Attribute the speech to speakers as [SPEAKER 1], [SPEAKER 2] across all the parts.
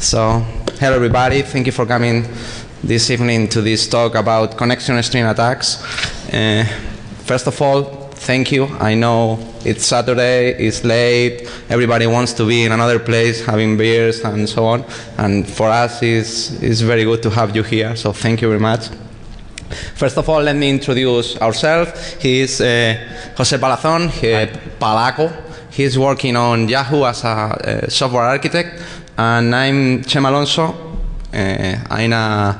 [SPEAKER 1] So, hello everybody, thank you for coming this evening to this talk about connection string attacks. First of all, thank you. I know it's Saturday, it's late, everybody wants to be in another place having beers and so on, and for us it's very good to have you here, so thank you very much. First of all, let me introduce ourselves. He is Jose Palazon, Palaco. He's working on Yahoo as a software architect, and I'm Chema Alonso. I'm a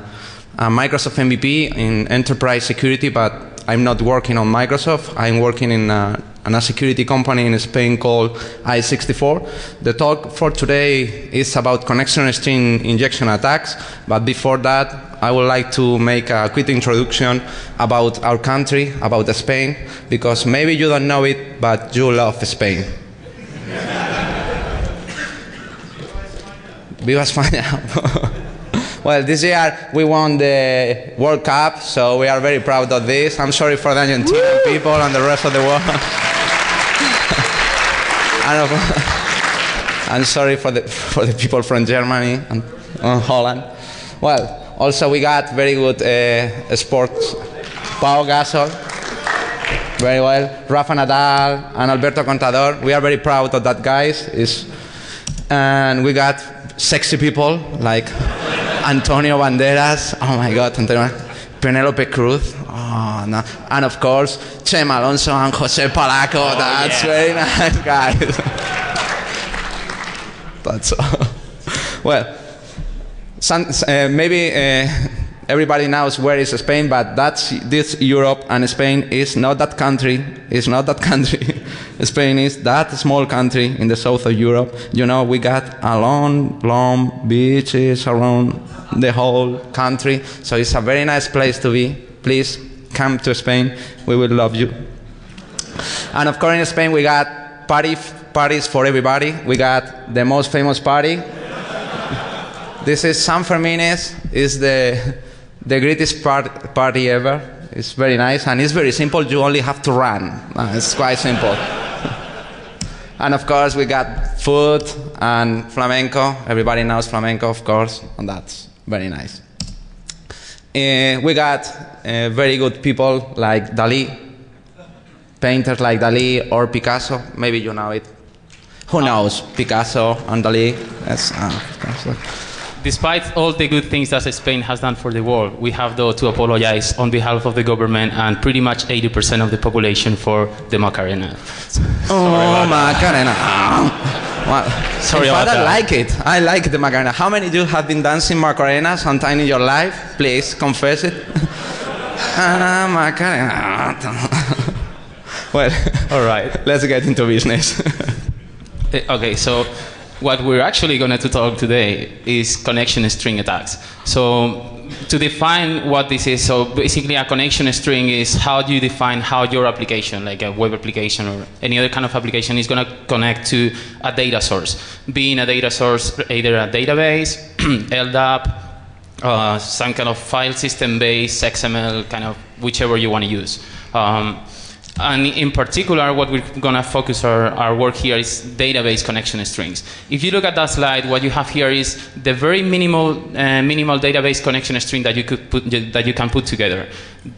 [SPEAKER 1] Microsoft MVP in enterprise security, but I'm not working on Microsoft. I'm working in a security company in Spain called I64. The talk for today is about connection string injection attacks, but before that, I would like to make a quick introduction about our country, about Spain, because maybe you don't know it, but you love Spain. Viva España! Well, this year we won the World Cup, so we are very proud of this. I'm sorry for the Argentinian people and the rest of the world. I'm sorry for the people from Germany and Holland. Well, also we got very good sports. Pau Gasol, very well. Rafa Nadal and Alberto Contador. We are very proud of that, guys. And we got sexy people like Antonio Banderas, oh my God, Antonio, Penelope Cruz, oh no, and of course Chema Alonso and Jose Palaco. Oh, that's very nice, guys. That's all. Well, maybe everybody knows where is Spain, but this Europe, and Spain is not that country. It's not that country. Spain is that small country in the south of Europe. You know, we got a long beaches around the whole country, so it's a very nice place to be. Please come to Spain. We will love you. And of course, in Spain, we got parties for everybody. We got the most famous party. This is San Fermines. It's the greatest party ever. It's very nice, and it's very simple. You only have to run. It's quite simple. And of course, we got food and flamenco. Everybody knows flamenco, of course, and that's very nice. We got very good people like Dalí, painters like Dalí or Picasso. Maybe you know it. Who knows Picasso and Dalí? Yes, Picasso.
[SPEAKER 2] Despite all the good things that Spain has done for the world, we have, though, to apologize on behalf of the government and pretty much 80% of the population for the Macarena.
[SPEAKER 1] Oh, Macarena. Well,
[SPEAKER 2] sorry about that.
[SPEAKER 1] I like it. I like the Macarena. How many of you have been dancing Macarena sometime in your life? Please, confess it. Macarena. Well, all right. Let's get into business.
[SPEAKER 2] Okay, so what we're actually going to talk today is connection string attacks. So to define what this is, so basically a connection string is how do you define how your application, like a web application or any other kind of application, is going to connect to a data source. Being a data source, either a database, LDAP, some kind of file system based, XML, kind of whichever you want to use. And in particular, what we're going to focus our work here is database connection strings. If you look at that slide, what you have here is the very minimal database connection string that you can put together.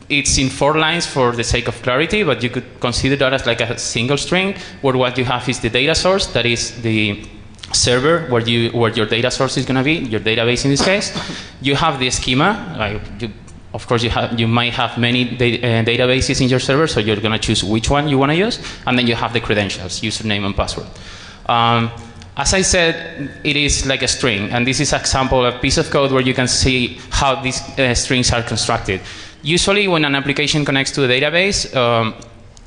[SPEAKER 2] It's in 4 lines for the sake of clarity, but you could consider that as like a single string, where what you have is the data source, that is the server where your data source is going to be, your database in this case. You have the schema, like of course, you might have many databases in your server, so you're going to choose which one you want to use, and then you have the credentials, username and password. As I said, it is like a string, and this is an example of a piece of code where you can see how these strings are constructed. Usually, when an application connects to a database,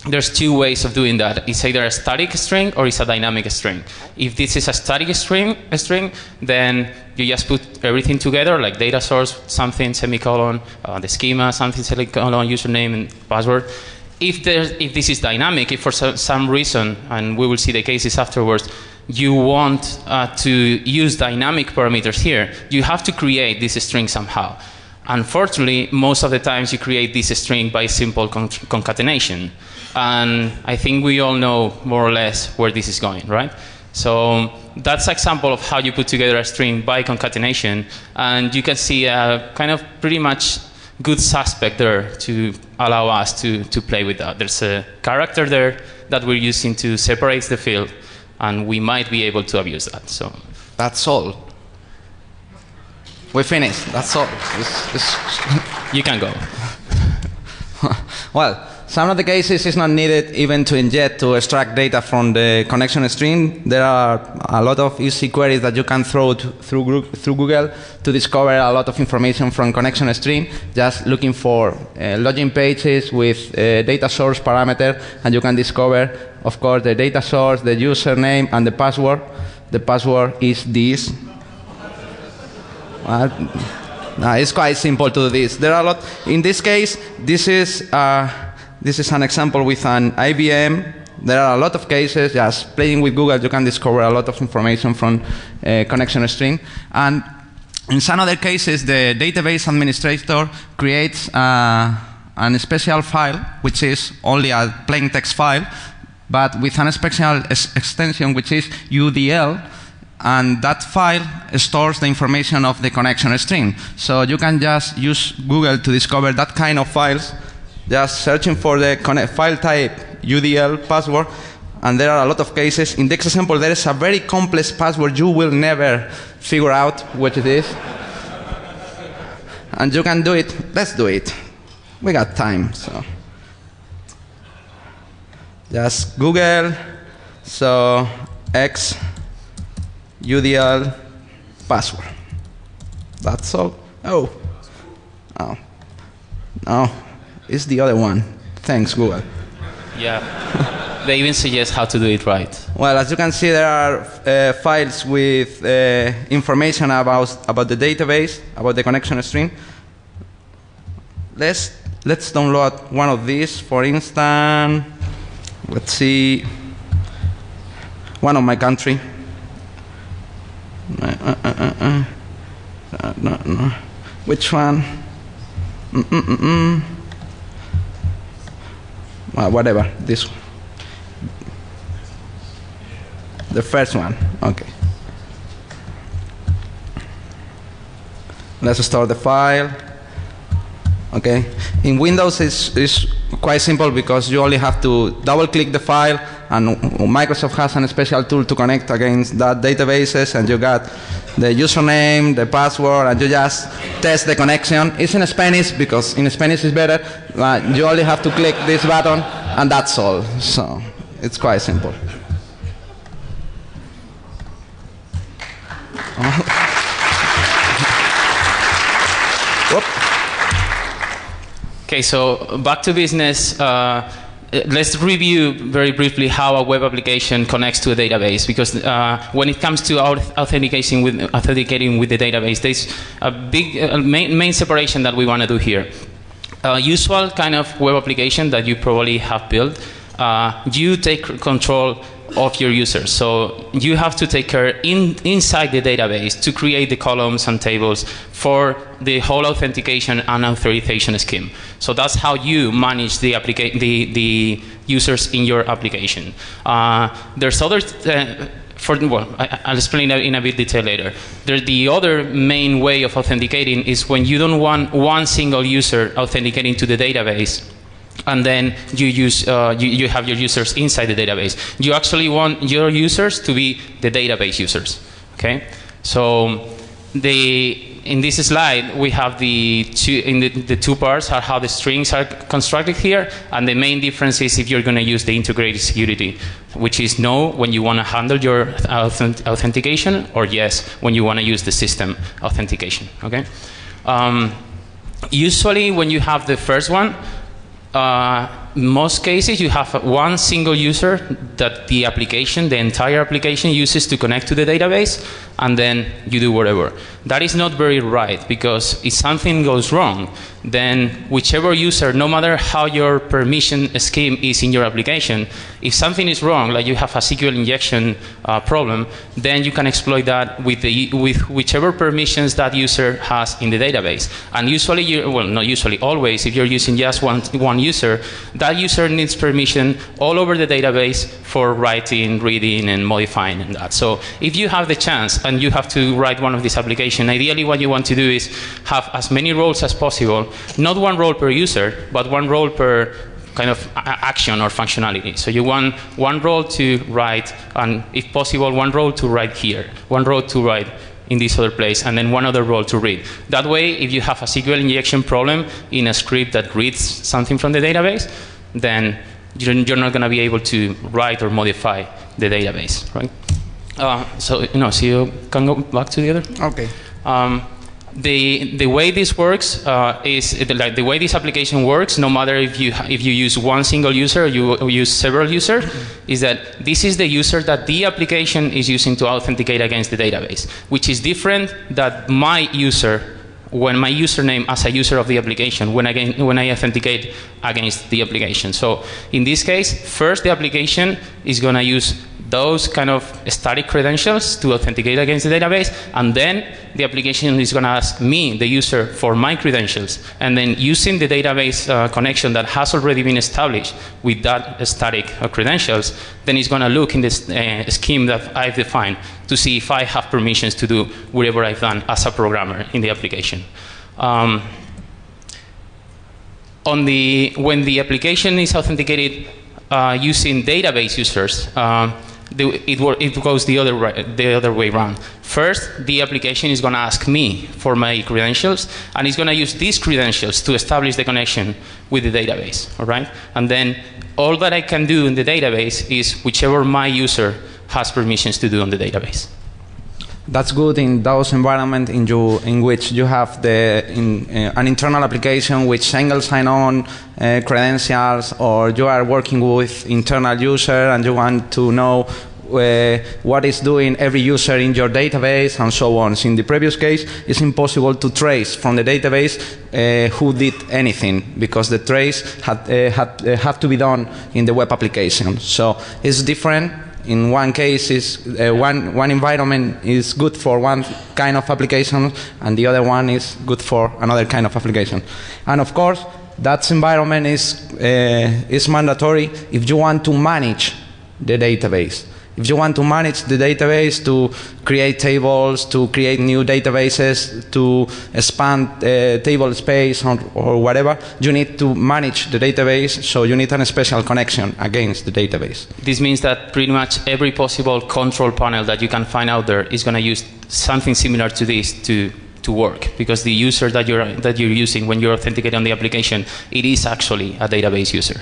[SPEAKER 2] there's 2 ways of doing that. It's either a static string or it's a dynamic string. If this is a static string, then you just put everything together, like data source, something, semicolon, the schema, something, semicolon, username, and password. If this is dynamic, if for some reason, and we will see the cases afterwards, you want to use dynamic parameters here, you have to create this string somehow. Unfortunately, most of the times you create this string by simple concatenation. And I think we all know more or less where this is going, right? So that's an example of how you put together a string by concatenation, and you can see a kind of pretty much good suspect there to allow us to play with that. There's a character there that we're using to separate the field, and we might be able to abuse that. So
[SPEAKER 1] that's all. We finished. That's all.
[SPEAKER 2] You can go.
[SPEAKER 1] Well, some of the cases it's not needed even to inject to extract data from the connection string. There are a lot of easy queries that you can throw through Google to discover a lot of information from connection string. Just looking for login pages with data source parameter, and you can discover, of course, the data source, the username, and the password. The password is this. No, it's quite simple to do this. There are a lot. In this case, this is an example with an IBM. There are a lot of cases. Just playing with Google, you can discover a lot of information from connection string. And in some other cases, the database administrator creates a special file, which is only a plain text file, but with an special extension, which is UDL. And that file stores the information of the connection string. So you can just use Google to discover that kind of files, just searching for the file type UDL password, and there are a lot of cases. In this example, there is a very complex password you will never figure out what it is. And you can do it. Let's do it. We got time, so just Google, so X UDL password. That's all. Oh. No, it's the other one. Thanks, Google.
[SPEAKER 2] Yeah. They even suggest how to do it right.
[SPEAKER 1] Well, as you can see, there are files with information about the database, about the connection string. Let's download one of these. For instance, let's see, one of my country. No. Which one? Well, whatever. This one. The first one. Okay. Let's start the file. Okay. In Windows, it's quite simple because you only have to double-click the file, and Microsoft has a special tool to connect against that databases, and you got the username, the password, and you just test the connection. It's in Spanish because in Spanish it's better. You only have to click this button, and that's all. So it's quite simple.
[SPEAKER 2] Okay, so back to business. Let's review very briefly how a web application connects to a database, because when it comes to authenticating with the database, there's a big main separation that we want to do here. Usual kind of web application that you probably have built, you take control of your users. So you have to take care inside the database to create the columns and tables for the whole authentication and authorization scheme. So that's how you manage the users in your application. There's other I'll explain in a bit detail later. The other main way of authenticating is when you don't want one single user authenticating to the database, and then you have your users inside the database. You actually want your users to be the database users. Okay, so in this slide we have the two parts are how the strings are constructed here, and the main difference is if you're going to use the integrated security, which is no when you want to handle your authentication, or yes when you want to use the system authentication. Okay, usually when you have the first one, most cases you have one single user that the entire application uses to connect to the database, and then you do whatever. That is not very right, because if something goes wrong, then whichever user, no matter how your permission scheme is in your application, if something is wrong, like you have a SQL injection problem, then you can exploit that with whichever permissions that user has in the database. And usually, well, not usually, always, if you're using just one user, that that user needs permission all over the database for writing, reading, and modifying and that. So if you have the chance and you have to write one of these applications, ideally what you want to do is have as many roles as possible, not one role per user, but one role per kind of action or functionality. So you want one role to write, and if possible, one role to write here, one role to write in this other place, and then one other role to read. That way, if you have a SQL injection problem in a script that reads something from the database, then you're not going to be able to write or modify the database, right? So you can go back to the other.
[SPEAKER 1] Okay.
[SPEAKER 2] The way this works is like the way this application works. No matter if you use one single user or you use several users, is that this is the user that the application is using to authenticate against the database, which is different than my user when my username as a user of the application when I authenticate against the application. So in this case, first the application is going to use those kind of static credentials to authenticate against the database, and then the application is going to ask me, the user, for my credentials, and then using the database connection that has already been established with that static credentials, then it's going to look in this scheme that I've defined to see if I have permissions to do whatever I've done as a programmer in the application. When the application is authenticated using database users, it goes the other way around. First, the application is going to ask me for my credentials, and it's going to use these credentials to establish the connection with the database. All right? And then all that I can do in the database is whichever my user has permissions to do on the database.
[SPEAKER 1] That's good in those environments in which you have an internal application with single sign-on credentials, or you are working with internal user and you want to know what is doing every user in your database and so on. So in the previous case, it's impossible to trace from the database who did anything, because the trace had to be done in the web application. So it's different. In one case, one environment is good for one kind of application, and the other one is good for another kind of application. And of course, that environment is mandatory if you want to manage the database. If you want to manage the database, to create tables, to create new databases, to expand table space or whatever, you need to manage the database, so you need a special connection against the database.
[SPEAKER 2] This means that pretty much every possible control panel that you can find out there is going to use something similar to this to work, because the user that you're using when you're authenticating on the application, it is actually a database user.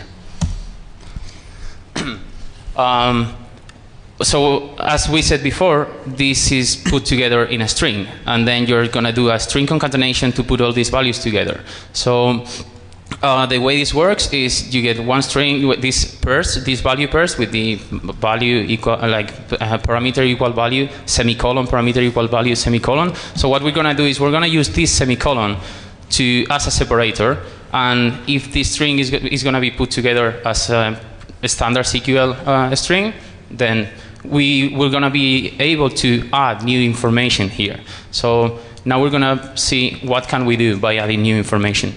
[SPEAKER 2] So as we said before, this is put together in a string, and then you're going to do a string concatenation to put all these values together. So the way this works is you get one string, this value pairs with the value equal, parameter equal value, semicolon, parameter equal value, semicolon. So what we're going to do is we're going to use this semicolon as a separator, and if this string is going to be put together as a standard SQL string, then we're going to be able to add new information here. So now we're going to see what can we do by adding new information.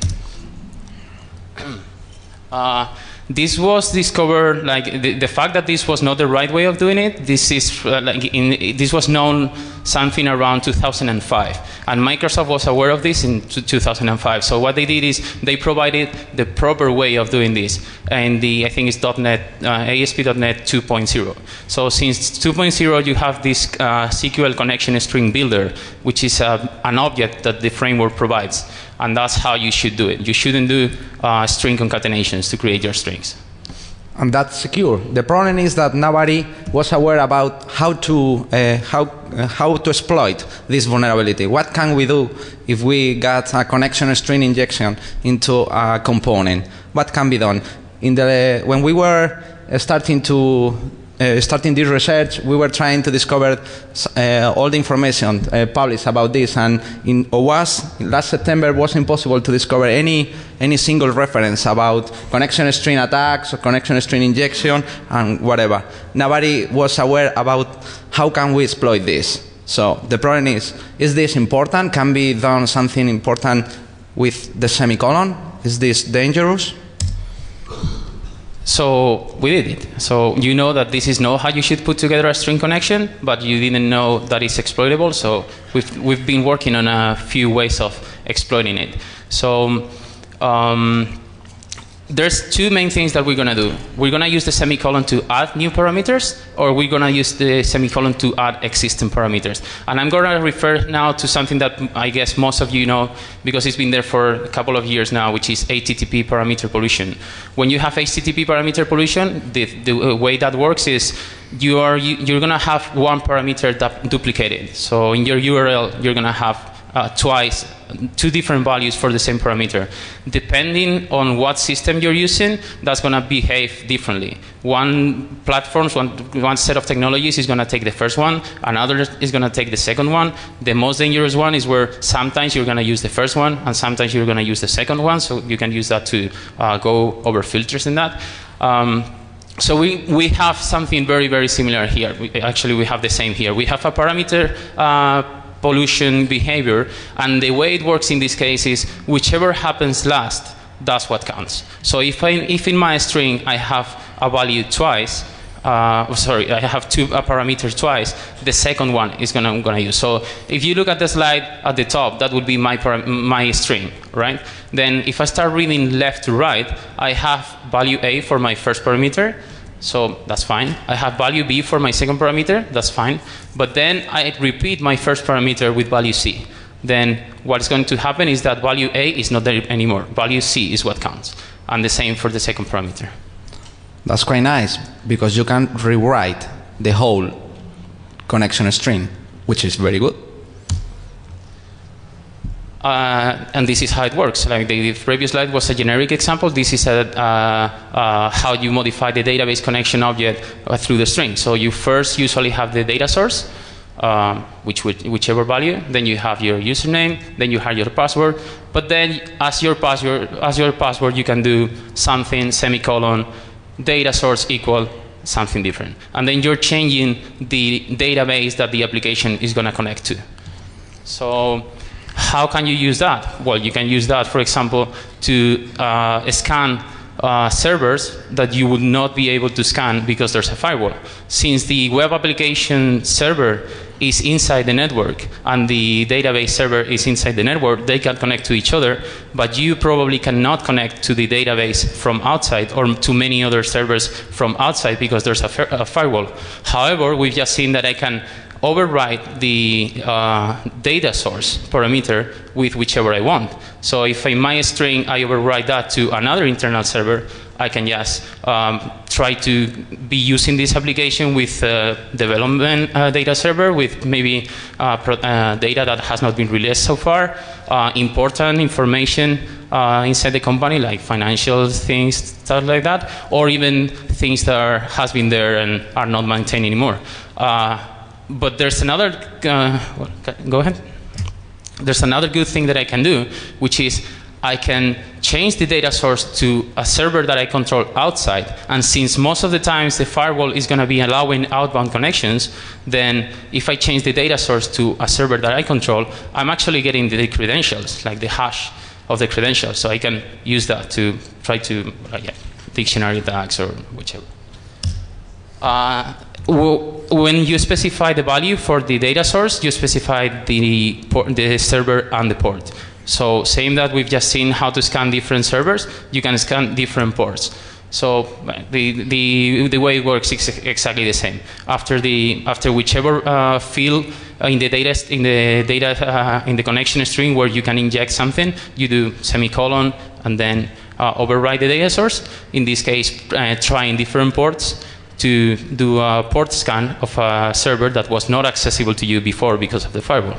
[SPEAKER 2] This was discovered, the fact that this was not the right way of doing it, this was known something around 2005. And Microsoft was aware of this in 2005. So what they did is they provided the proper way of doing this. And I think it's ASP.NET 2.0. So since 2.0, you have this SQL connection string builder, which is an object that the framework provides. And that's how you should do it. You shouldn't do string concatenations to create your strings.
[SPEAKER 1] And that's secure. The problem is that nobody was aware about how to exploit this vulnerability. What can we do if we got a connection string injection into a component? What can be done? When we were starting this research, we were trying to discover all the information published about this, and last September was impossible to discover any single reference about connection string attacks or connection string injection and whatever. Nobody was aware about how can we exploit this. So the problem is this important? Can be done something important with the semicolon? Is this dangerous?
[SPEAKER 2] So we did it. So you know that this is not how you should put together a string connection, but you didn't know that it's exploitable. So we've been working on a few ways of exploiting it. So there's two main things that we're going to do. We're going to use the semicolon to add new parameters, or we're going to use the semicolon to add existing parameters. And I'm going to refer now to something that I guess most of you know, because it's been there for a couple of years now, which is HTTP parameter pollution. When you have HTTP parameter pollution, the way that works is you're going to have one parameter duplicated. So in your URL, you're going to have twice two different values for the same parameter. Depending on what system you're using, that's going to behave differently. One platform, one set of technologies is going to take the first one, another is going to take the second one. The most dangerous one is where sometimes you're going to use the first one and sometimes you're going to use the second one, so you can use that to go over filters in that. So we have something very, very similar here. Actually, we have the same here. We have a parameter pollution behavior, and the way it works in this case is whichever happens last, that's what counts. So if in my string I have a value twice, I have two parameters twice, the second one is I'm gonna use. So if you look at the slide at the top, that would be my string, right? Then if I start reading left to right, I have value A for my first parameter. So that's fine. I have value B for my second parameter, that's fine. But then I repeat my first parameter with value C. Then what's going to happen is that value A is not there anymore. Value C is what counts. And the same for the second parameter.
[SPEAKER 1] That's quite nice, because you can rewrite the whole connection string, which is very good.
[SPEAKER 2] And this is how it works. Like the previous slide was a generic example. This is how you modify the database connection object through the string. So you first usually have the data source, whichever value. Then you have your username. Then you have your password. But then, as your password, you can do something semicolon data source equal something different. And then you're changing the database that the application is going to connect to. So how can you use that? Well, you can use that, for example, to scan servers that you would not be able to scan because there's a firewall. Since the web application server is inside the network and the database server is inside the network, they can connect to each other, but you probably cannot connect to the database from outside or to many other servers from outside because there's a firewall. However, we've just seen that I can override the data source parameter with whichever I want. So if in my string I override that to another internal server, I can just try to be using this application with development data server with maybe data that has not been released so far, important information inside the company like financial things, stuff like that, or even things that has been there and are not maintained anymore. But there's another, go ahead. There's another good thing that I can do, which is I can change the data source to a server that I control outside. And since most of the times the firewall is going to be allowing outbound connections, then if I change the data source to a server that I control, I'm actually getting the credentials, like the hash of the credentials. So I can use that to try to, dictionary tags or whichever. When you specify the value for the data source, you specify the server and the port. So same that we've just seen how to scan different servers, you can scan different ports. So the way it works is exactly the same. After whichever field in the connection string where you can inject something, you do semicolon and then override the data source. In this case, trying different ports to do a port scan of a server that was not accessible to you before because of the firewall.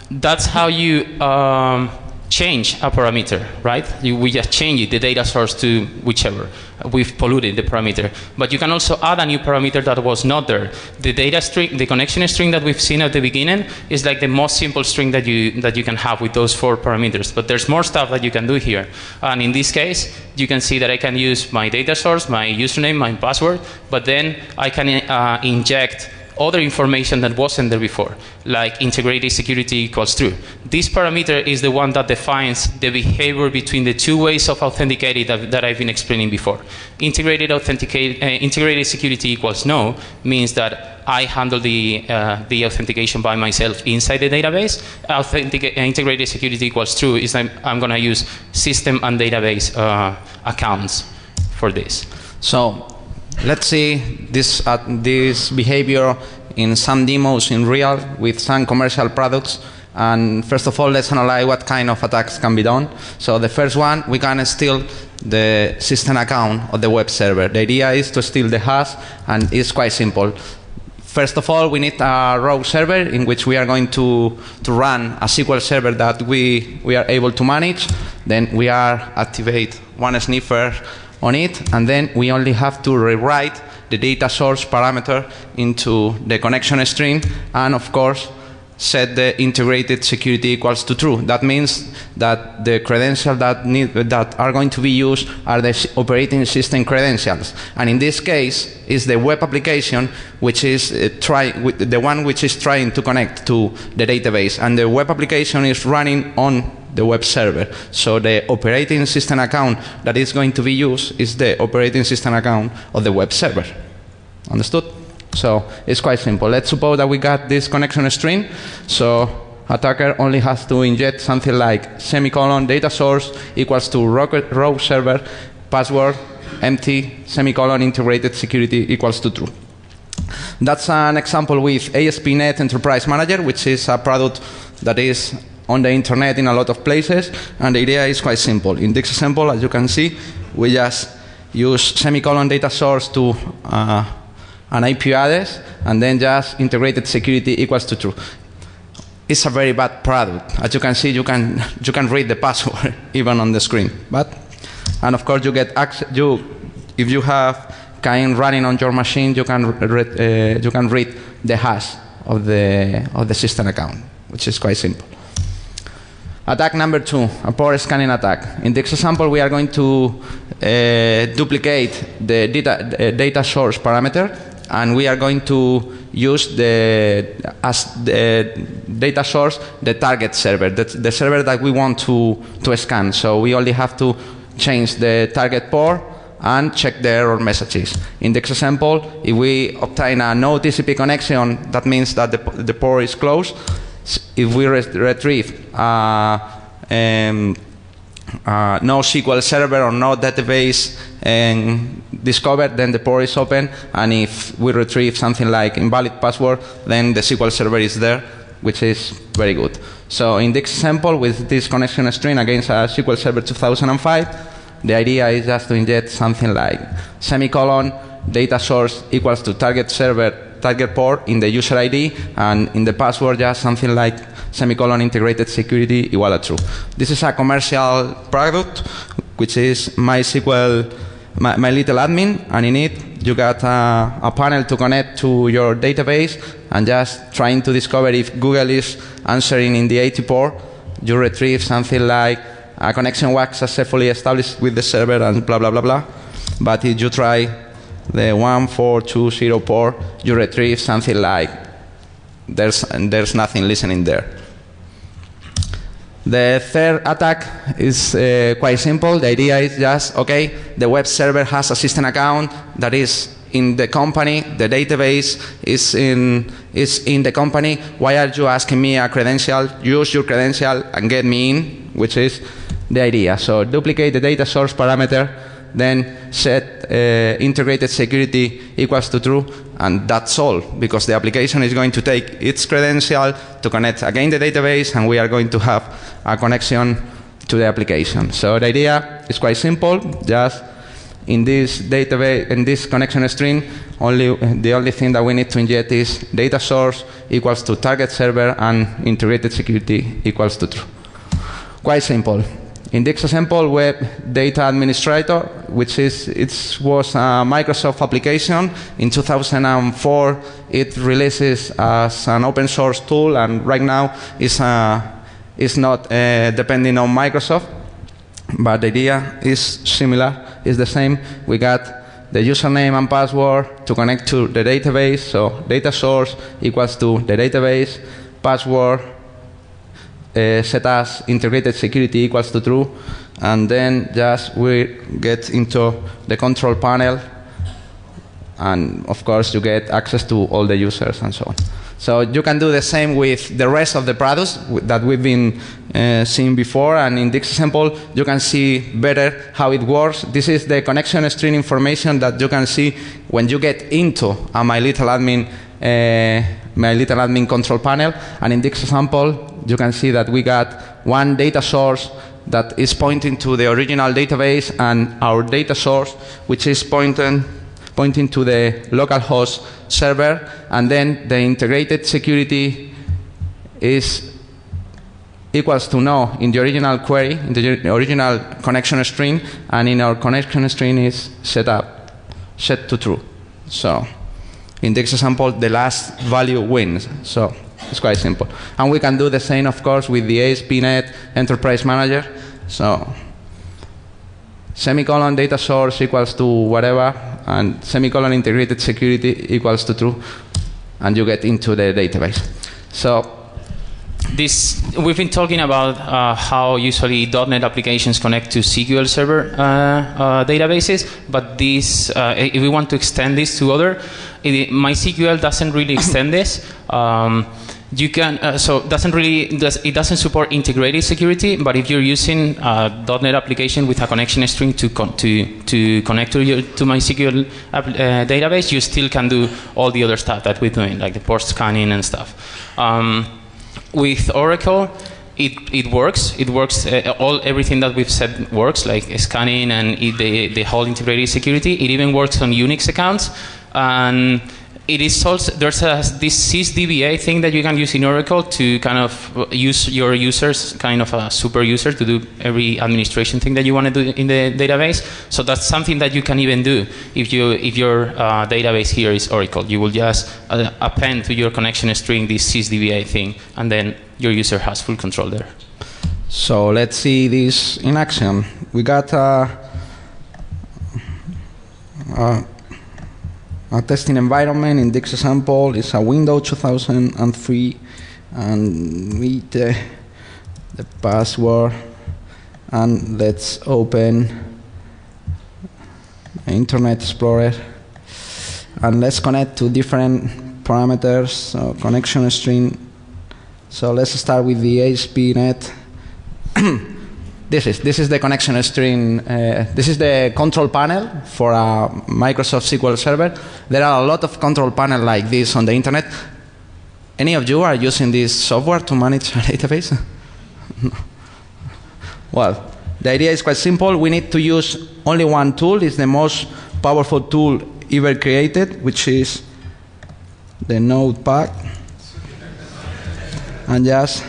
[SPEAKER 2] That's how you change a parameter, right? We just change it, the data source to whichever. We've polluted the parameter. But you can also add a new parameter that was not there. The data string, the connection string that we've seen at the beginning is like the most simple string that you can have with those 4 parameters. But there's more stuff that you can do here. And in this case, you can see that I can use my data source, my username, my password, but then I can inject other information that wasn't there before, like integrated security equals true. This parameter is the one that defines the behavior between the two ways of authenticating that I've been explaining before. Integrated security equals no means that I handle the authentication by myself inside the database. Integrated security equals true is that I'm going to use system and database accounts for this.
[SPEAKER 1] So let's see this behavior in some demos in real with some commercial products. And first of all, let's analyze what kind of attacks can be done. So the first one, we can steal the system account of the web server. The idea is to steal the hash, and it's quite simple. First of all, we need a raw server in which we are going to run a SQL server that we are able to manage. Then we activate one sniffer on it, and then we only have to rewrite the data source parameter into the connection string, and of course set the integrated security equals to true. That means that the credentials that are going to be used are the operating system credentials, and in this case is the web application which is the one which is trying to connect to the database, and the web application is running on the web server. So the operating system account that is going to be used is the operating system account of the web server. Understood? So it's quite simple. Let's suppose that we got this connection string. So attacker only has to inject something like semicolon data source equals to raw server password empty semicolon integrated security equals to true. That's an example with ASP.NET Enterprise Manager, which is a product that is on the internet in a lot of places, and the idea is quite simple. In this example, as you can see, we just use semicolon data source to an IP address, and then just integrated security equals to true. It's a very bad product. As you can see, you can read the password even on the screen. And of course, you get access. If you have Cain running on your machine, you can read the hash of the system account, which is quite simple. Attack number 2, a port scanning attack. In this example, we are going to duplicate the data source parameter, and we are going to use as the data source the target server, the server that we want to scan. So we only have to change the target port and check the error messages. In this example, if we obtain a no TCP connection, that means that the port is closed. If we retrieve no SQL server or no database and discovered, then the port is open, and if we retrieve something like invalid password, then the SQL server is there, which is very good. So in this example, with this connection string against a SQL Server 2005, the idea is just to inject something like semicolon data source equals to target server target port in the user ID, and in the password just something like semicolon integrated security equal to true. This is a commercial product, which is MySQL, my little admin, and in it you got a panel to connect to your database, and just trying to discover if Google is answering in the 80 port, you retrieve something like a connection was successfully established with the server and blah blah blah blah. But if you try the 1420 port, you retrieve something like there's nothing listening there. The third attack is quite simple. The idea is just, okay, the web server has a system account that is in the company, the database is in the company. Why are you asking me a credential? Use your credential and get me in, which is the idea. So duplicate the data source parameter, then set integrated security equals to true, and that's all, because the application is going to take its credential to connect again the database, and we are going to have a connection to the application. So the idea is quite simple. Just in this database, in this connection string, the only thing that we need to inject is data source equals to target server and integrated security equals to true. Quite simple. In this example, Web Data Administrator, which was a Microsoft application. In 2004, it releases as an open source tool, and right now it's not depending on Microsoft, but the idea is similar, is the same. We got the username and password to connect to the database. So data source equals to the database, password set as integrated security equals to true, and then just we get into the control panel, and of course you get access to all the users and so on. So you can do the same with the rest of the products that we've been seeing before, and in this example you can see better how it works. This is the connection string information that you can see when you get into a My Little Admin control panel, and in this example you can see that we got one data source that is pointing to the original database, and our data source which is pointing to the localhost server, and then the integrated security is equals to no in the original query, in the original connection string, and in our connection string is set to true. So in this example, the last value wins. So it's quite simple. And we can do the same, of course, with the ASP.NET Enterprise Manager. So semicolon data source equals to whatever, and semicolon integrated security equals to true, and you get into the database. So
[SPEAKER 2] we've been talking about how usually .NET applications connect to SQL Server databases, but this, if we want to extend this to other, MySQL doesn't really extend this. You can it doesn't support integrated security, but if you're using a .NET application with a connection string to connect to MySQL database, you still can do all the other stuff that we're doing, like the port scanning and stuff. With Oracle, it works. It works. Everything that we've said works, like scanning and the whole integrated security. It even works on Unix accounts, and it is also there's this sysdba thing that you can use in Oracle to kind of use your users, kind of a super user, to do every administration thing that you want to do in the database. So that's something that you can even do if your database here is Oracle. You will just append to your connection string this sysdba thing, and then your user has full control there.
[SPEAKER 1] So let's see this in action. We got a testing environment. In this example is a Windows 2003, and with the password, and let's open Internet Explorer, and let's connect to different parameters. So connection string. So let's start with the ASP.NET. This is the connection string. This is the control panel for a Microsoft SQL Server. There are a lot of control panels like this on the internet. Any of you are using this software to manage a database? No. Well, the idea is quite simple. We need to use only one tool. It's the most powerful tool ever created, which is the Notepad. And just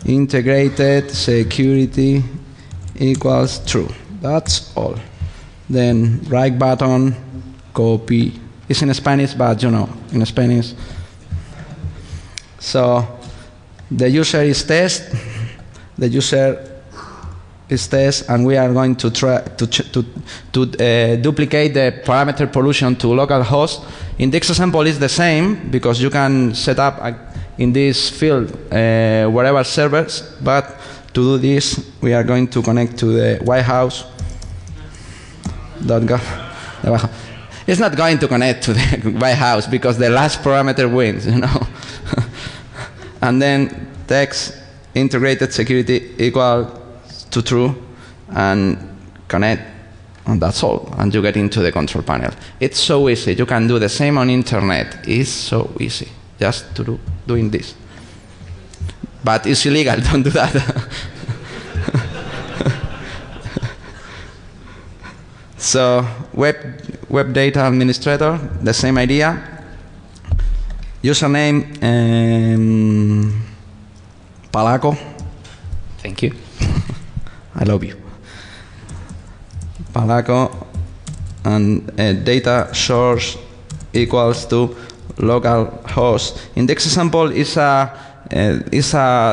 [SPEAKER 1] integrated security equals true. That's all. Then right button, copy. It's in Spanish, but you know, in Spanish. So the user is test. The user is test, and we are going to try to duplicate the parameter pollution to localhost. In this example, it's the same because you can set up in this field wherever servers, but to do this, we are going to connect to the whitehouse.gov. It's not going to connect to the White House because the last parameter wins, you know. And then text integrated security equal to true, and connect, and that's all. And you get into the control panel. It's so easy. You can do the same on internet. It's so easy just to doing this. But it's illegal. Don't do that. So web data administrator, the same idea. Username Palaco.
[SPEAKER 2] Thank you.
[SPEAKER 1] I love you. Palaco, and data source equals to localhost. In this example, is a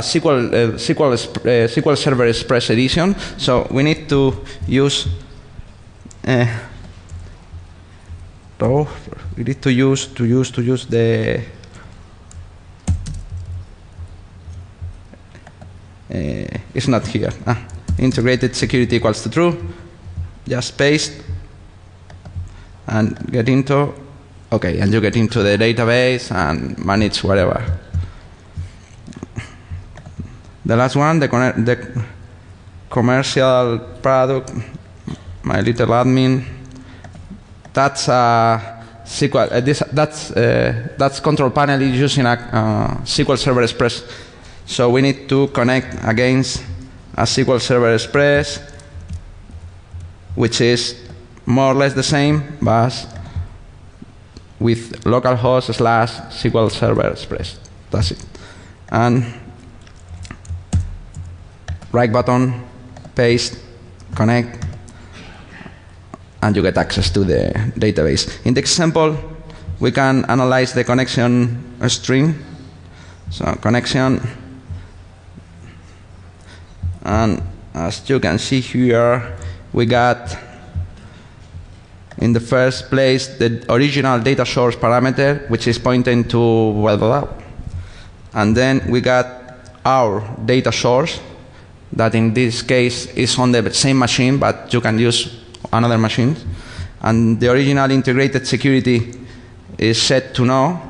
[SPEAKER 1] SQL Server Express edition. So we need to use So we need to use the it's not here. Integrated security equals to true. Just paste and get into, okay, and you get into the database and manage whatever. The last one, the commercial product, my little admin. That's SQL. That's control panel using a SQL Server Express. So we need to connect against a SQL Server Express, which is more or less the same, but with localhost / SQL Server Express. That's it. And right button, paste, connect, and you get access to the database. In the example, we can analyze the connection string. So connection, and as you can see here, we got in the first place the original data source parameter, which is pointing to blah, blah, blah. And then we got our data source, that in this case is on the same machine, but you can use another machine. And the original integrated security is set to no,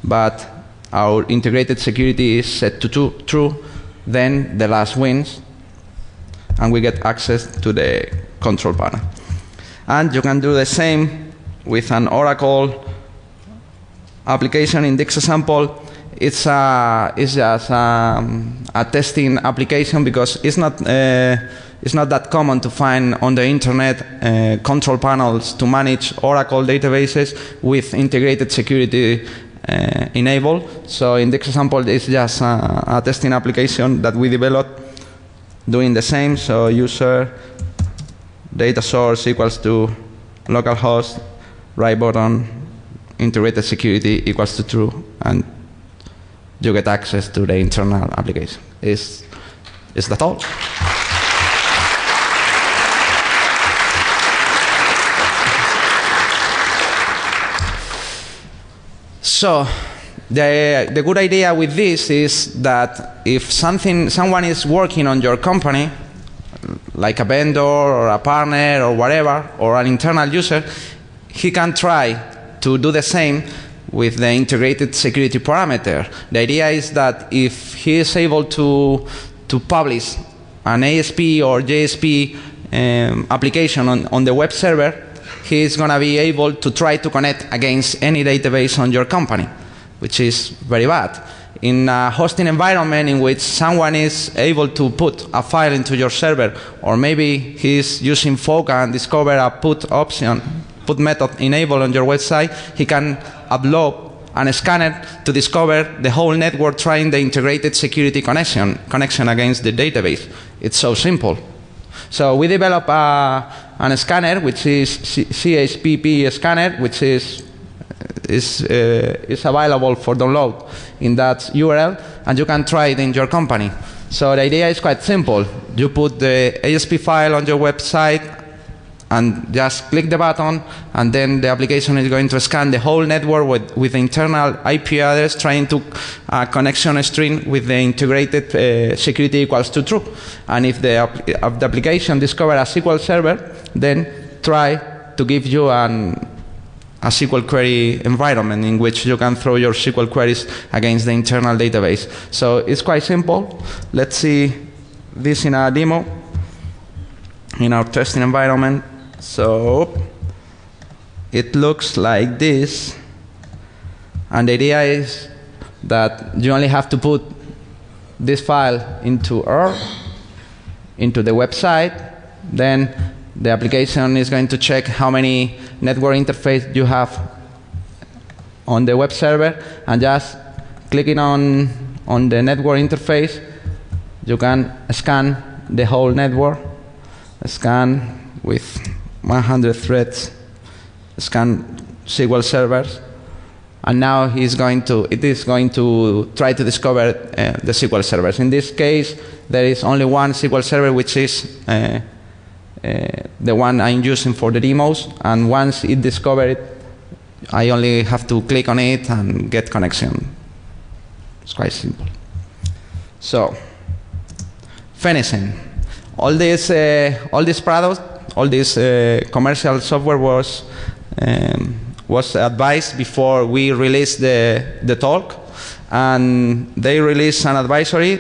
[SPEAKER 1] but our integrated security is set to true. Then the last wins, and we get access to the control panel. And you can do the same with an Oracle application. In this example, it's just a testing application, because it's not that common to find on the internet control panels to manage Oracle databases with integrated security enabled. So in this example, it's just a testing application that we developed doing the same. So user data source equals to localhost, right button, integrated security equals to true, and you get access to the internal application. Is that all? So the good idea with this is that if someone is working on your company, like a vendor or a partner or whatever, or an internal user, he can try to do the same with the integrated security parameter. The idea is that if he is able to publish an ASP or JSP application on the web server, he is going to be able to try to connect against any database on your company, which is very bad. In a hosting environment in which someone is able to put a file into your server, or maybe he's using Foca and discover a put method enabled on your website, he can upload a scanner to discover the whole network trying the integrated security connection against the database. It's so simple. So we develop a scanner, which is CHPP scanner, which is available for download in that URL, and you can try it in your company. So the idea is quite simple. You put the ASP file on your website and just click the button, and then the application is going to scan the whole network with the internal IP address, trying to connection string with the integrated security equals to true. And if the application discovers a SQL server, then try to give you a SQL query environment in which you can throw your SQL queries against the internal database. So it's quite simple. Let's see this in a demo in our testing environment. So it looks like this, and the idea is that you only have to put this file into the website. Then the application is going to check how many network interface you have on the web server, and just clicking on the network interface, you can scan the whole network, scan with 100 threads, scan SQL servers, and now it is going to try to discover the SQL servers. In this case, there is only one SQL server, which is the one I'm using for the demos, and once it discovers it, I only have to click on it and get connection. It's quite simple. So, finishing. All this product, all this commercial software was advised before we released the talk, and they released an advisory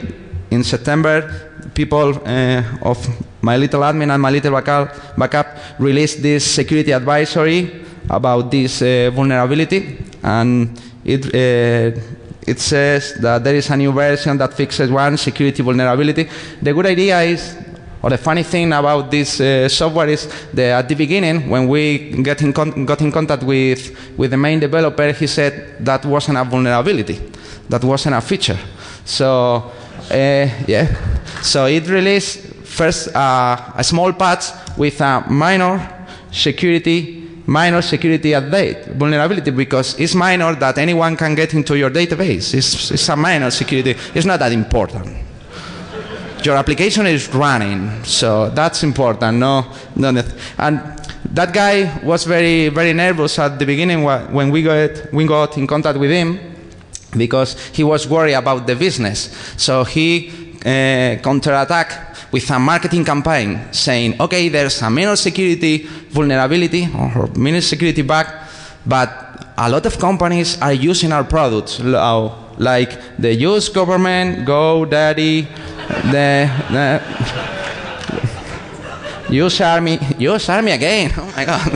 [SPEAKER 1] in September. People of My Little Admin and My Little Backup released this security advisory about this vulnerability, and it says that there is a new version that fixes one security vulnerability. The good idea is, or the funny thing about this software is that at the beginning, when we got in contact with the main developer, he said that wasn't a vulnerability, that wasn't a feature. So yeah, so it released first a small patch with a minor security update vulnerability, because it's minor that anyone can get into your database. It's a minor security. It's not that important. Your application is running, so that's important. And that guy was very, very nervous at the beginning when we got in contact with him, because he was worried about the business. So he counterattacked with a marketing campaign saying, okay, there's a minor security vulnerability or minor security bug, but a lot of companies are using our products, like the US government, GoDaddy, the US Army again. Oh my God.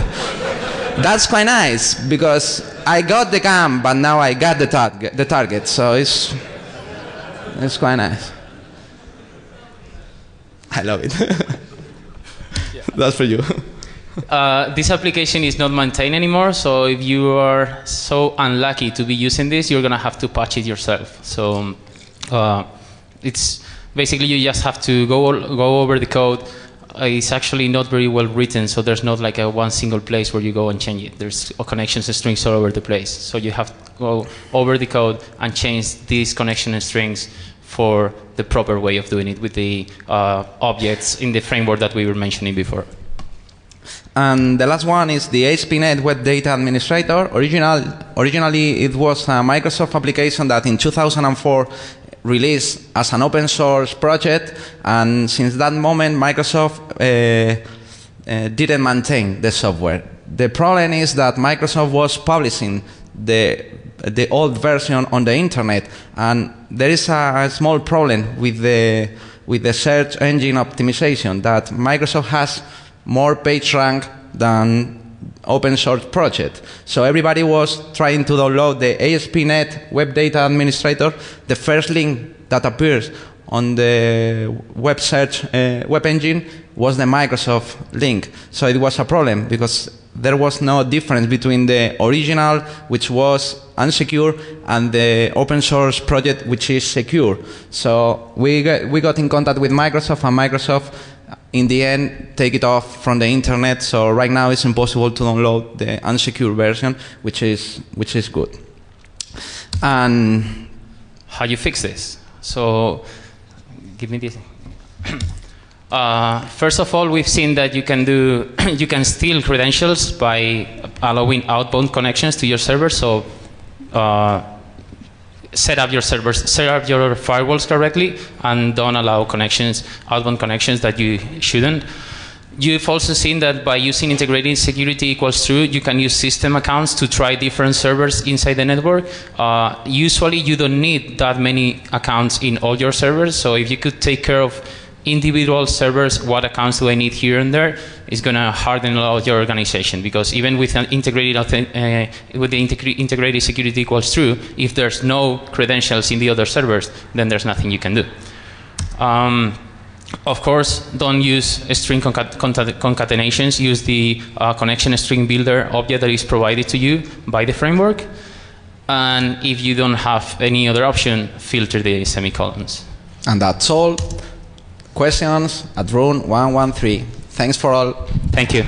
[SPEAKER 1] That's quite nice, because I got the cam, but now I got the target. So it's quite nice. I love it.
[SPEAKER 2] Yeah.
[SPEAKER 1] That's for you.
[SPEAKER 2] This application is not maintained anymore, so if you are so unlucky to be using this, you're going to have to patch it yourself. So it's basically you just have to go over the code. It's actually not very well written, so there's not like one single place where you go and change it. There's connections and strings all over the place. So you have to go over the code and change these connection and strings for the proper way of doing it with the objects in the framework that we were mentioning before.
[SPEAKER 1] And the last one is the ASP.NET Web Data Administrator. Originally, it was a Microsoft application that in 2004 released as an open source project, and since that moment, Microsoft didn't maintain the software. The problem is that Microsoft was publishing the old version on the internet, and there is a small problem with the search engine optimization, that Microsoft has more page rank than open source project. So everybody was trying to download the ASP.NET Web Data Administrator. The first link that appears on the web search web engine was the Microsoft link. So it was a problem, because there was no difference between the original, which was unsecure, and the open source project, which is secure. So we got in contact with Microsoft, and Microsoft in the end take it off from the internet. So right now it's impossible to download the unsecure version, which is good. And
[SPEAKER 2] how you fix this? So give me this. First of all, we've seen that you can steal credentials by allowing outbound connections to your server. So set up your servers, set up your firewalls correctly, and don't allow outbound connections that you shouldn't. You've also seen that by using integrated security equals true, you can use system accounts to try different servers inside the network. Usually, you don't need that many accounts in all your servers. So if you could take care of individual servers, what accounts do I need here and there, is going to harden a lot your organization, because even with an integrated security equals true, if there's no credentials in the other servers, then there's nothing you can do. Of course, don't use string concatenations. Use the connection string builder object that is provided to you by the framework. And if you don't have any other option, filter the semicolons.
[SPEAKER 1] And that's all. Questions at room 113. Thanks for all.
[SPEAKER 2] Thank you.